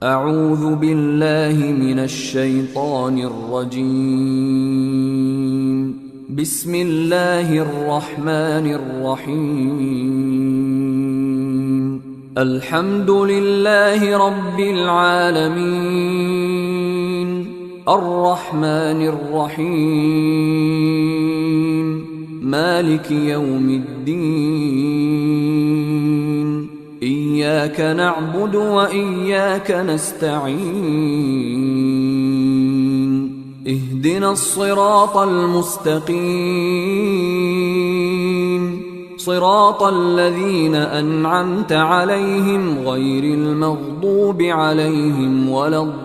أعوذ بالله من الشيطان الرجيم. بسم الله الرحمن الرحيم. الحمد لله رب العالمين، الرحمن الرحيم، مالك يوم الدين. إياك نعبد وإياك نستعين. اهدنا الصراط المستقيم، صراط الذين أنعمت عليهم غير المغضوب عليهم ولا الضالين.